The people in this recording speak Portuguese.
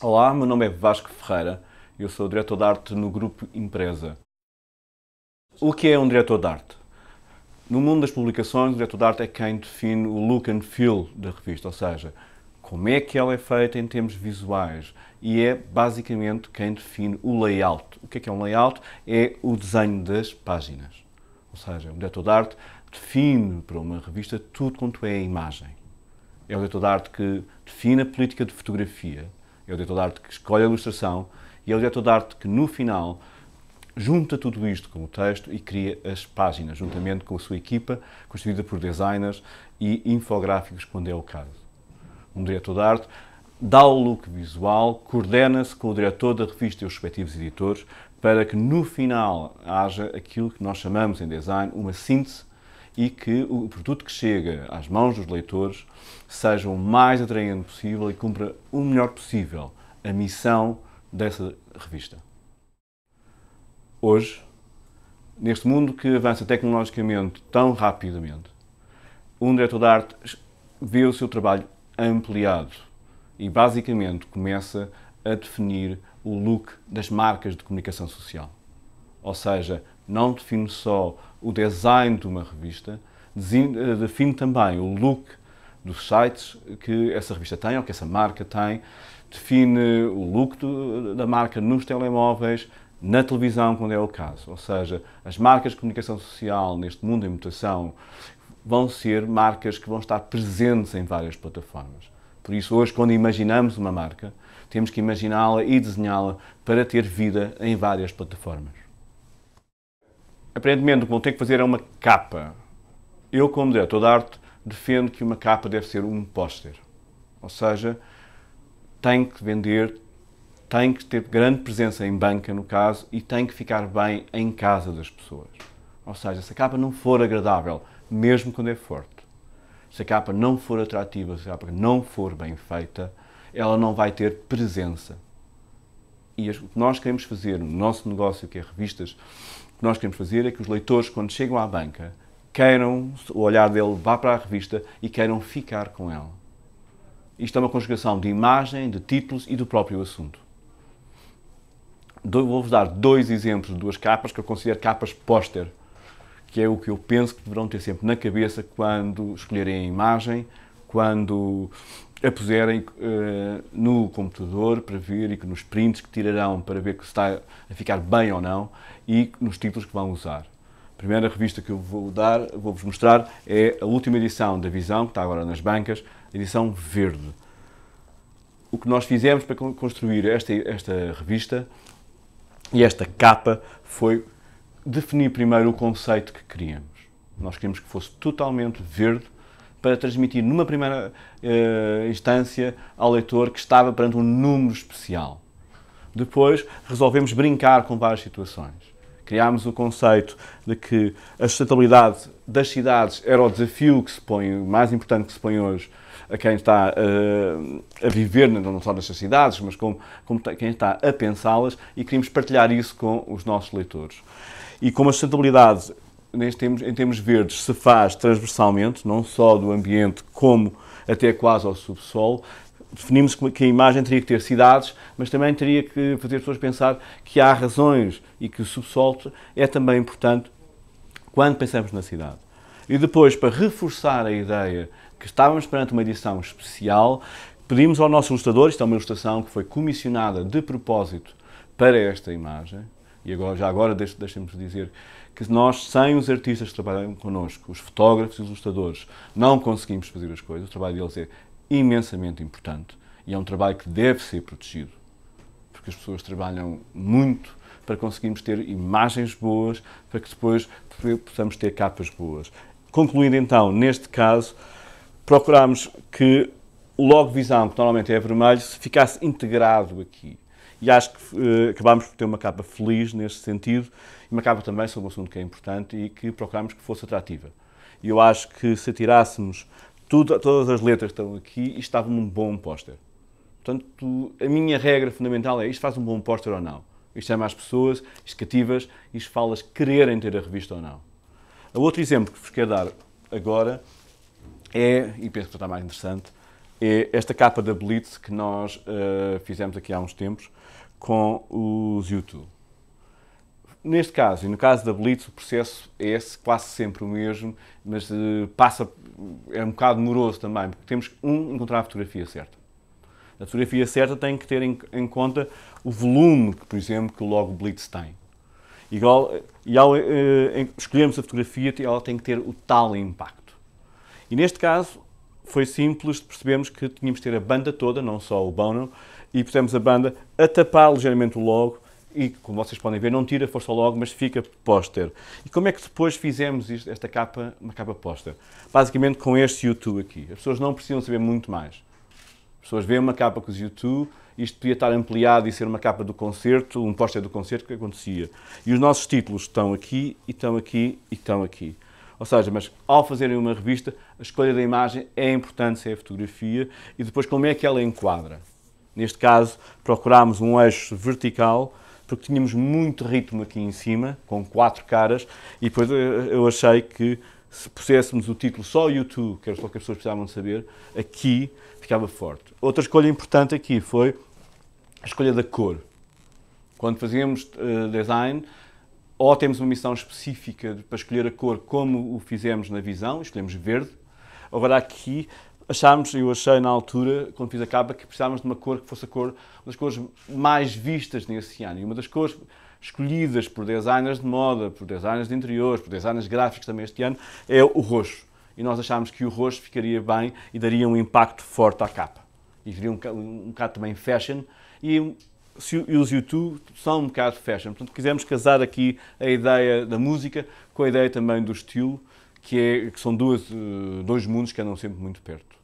Olá, meu nome é Vasco Ferreira, eu sou diretor de arte no Grupo Empresa. O que é um diretor de arte? No mundo das publicações, o diretor de arte é quem define o look and feel da revista, ou seja, como é que ela é feita em termos visuais, e é basicamente quem define o layout. O que é um layout? É o desenho das páginas. Ou seja, o diretor de arte define para uma revista tudo quanto é a imagem. É o diretor de arte que define a política de fotografia, é o diretor de arte que escolhe a ilustração e é o diretor de arte que, no final, junta tudo isto com o texto e cria as páginas, juntamente com a sua equipa, constituída por designers e infográficos, quando é o caso. Um diretor de arte dá o look visual, coordena-se com o diretor da revista e os respectivos editores para que, no final, haja aquilo que nós chamamos em design uma síntese e que o produto que chega às mãos dos leitores seja o mais atraente possível e cumpra o melhor possível a missão dessa revista. Hoje, neste mundo que avança tecnologicamente tão rapidamente, um diretor de arte vê o seu trabalho ampliado e basicamente começa a definir o look das marcas de comunicação social. Ou seja, não define só o design de uma revista, define também o look dos sites que essa revista tem ou que essa marca tem, define o look da marca nos telemóveis, na televisão, quando é o caso. Ou seja, as marcas de comunicação social neste mundo em mutação vão ser marcas que vão estar presentes em várias plataformas. Por isso, hoje, quando imaginamos uma marca, temos que imaginá-la e desenhá-la para ter vida em várias plataformas. Aparentemente, o que vão ter que fazer é uma capa. Eu, como diretor de arte, defendo que uma capa deve ser um póster. Ou seja, tem que vender, tem que ter grande presença em banca, no caso, e tem que ficar bem em casa das pessoas. Ou seja, se a capa não for agradável, mesmo quando é forte, se a capa não for atrativa, se a capa não for bem feita, ela não vai ter presença. E o que nós queremos fazer no nosso negócio, que é revistas, o que nós queremos fazer é que os leitores, quando chegam à banca, queiram, o olhar dele vá para a revista e queiram ficar com ela. Isto é uma conjugação de imagem, de títulos e do próprio assunto. Vou-vos dar dois exemplos de duas capas que eu considero capas póster, que é o que eu penso que deverão ter sempre na cabeça quando escolherem a imagem, quando a puserem no computador para ver, e que nos prints que tirarão para ver que está a ficar bem ou não, e nos títulos que vão usar. A primeira revista que eu vou-vos mostrar é a última edição da Visão, que está agora nas bancas, a edição verde. O que nós fizemos para construir esta revista e esta capa foi definir primeiro o conceito que queríamos. Nós queríamos que fosse totalmente verde para transmitir numa primeira instância ao leitor que estava perante um número especial. Depois resolvemos brincar com várias situações. Criámos o conceito de que a sustentabilidade das cidades era o desafio que se põe, o mais importante que se põe hoje a quem está a viver, não só nestas cidades, mas como quem está a pensá-las, e queríamos partilhar isso com os nossos leitores. E como a sustentabilidade, em termos verdes, se faz transversalmente, não só do ambiente, como até quase ao subsolo, definimos que a imagem teria que ter cidades, mas também teria que fazer as pessoas pensar que há razões e que o subsolo é também importante quando pensamos na cidade. E depois, para reforçar a ideia que estávamos perante uma edição especial, pedimos ao nosso ilustrador, isto é uma ilustração que foi comissionada de propósito para esta imagem, e agora deixem-me dizer que nós, sem os artistas que trabalham connosco, os fotógrafos e os ilustradores, não conseguimos fazer as coisas. O trabalho deles é imensamente importante e é um trabalho que deve ser protegido, porque as pessoas trabalham muito para conseguirmos ter imagens boas, para que depois possamos ter capas boas. Concluindo então, neste caso, procurámos que o logo Visão, que normalmente é vermelho, ficasse integrado aqui. E acho que acabámos por ter uma capa feliz neste sentido, e uma capa também sobre um assunto que é importante e que procurámos que fosse atrativa. E eu acho que se tirássemos todas as letras que estão aqui, isto estava num bom póster. Portanto, a minha regra fundamental é isto faz um bom póster ou não. Isto chama as pessoas, isto cativas, isto fala-as quererem ter a revista ou não. O outro exemplo que vos quero dar agora é, e penso que está mais interessante, é esta capa da Blitz que nós fizemos aqui há uns tempos com os YouTube. Neste caso, e no caso da Blitz, o processo é quase sempre o mesmo, mas é um bocado moroso também, porque temos que encontrar a fotografia certa. A fotografia certa tem que ter em conta o volume, por exemplo, que o logo Blitz tem. E ao escolhermos a fotografia, ela tem que ter o tal impacto. E neste caso, foi simples, percebemos que tínhamos de ter a banda toda, não só o Bono, e pusemos a banda a tapar ligeiramente o logo, e como vocês podem ver, não tira força ao logo, mas fica póster. E como é que depois fizemos esta capa, uma capa póster? Basicamente com este YouTube aqui. As pessoas não precisam saber muito mais. As pessoas veem uma capa com os YouTube, isto podia estar ampliado e ser uma capa do concerto, um póster do concerto, que acontecia. E os nossos títulos estão aqui, e estão aqui, e estão aqui. Ou seja, mas ao fazerem uma revista, a escolha da imagem é importante, se é a fotografia, e depois como é que ela enquadra. Neste caso, procurámos um eixo vertical, porque tínhamos muito ritmo aqui em cima, com 4 caras, e depois eu achei que se puséssemos o título só YouTube, que era só o que as pessoas precisavam de saber, aqui ficava forte. Outra escolha importante aqui foi a escolha da cor. Quando fazíamos design, ou temos uma missão específica para escolher a cor como o fizemos na visão, escolhemos verde. Agora aqui eu achei na altura, quando fiz a capa, que precisávamos de uma cor que fosse uma das cores mais vistas nesse ano. E uma das cores escolhidas por designers de moda, por designers de interiores, por designers gráficos também este ano, é o roxo. E nós achámos que o roxo ficaria bem e daria um impacto forte à capa. E seria um bocado também fashion. E os YouTube são um bocado fashion. Portanto, quisemos casar aqui a ideia da música com a ideia também do estilo, que são dois mundos que andam sempre muito perto.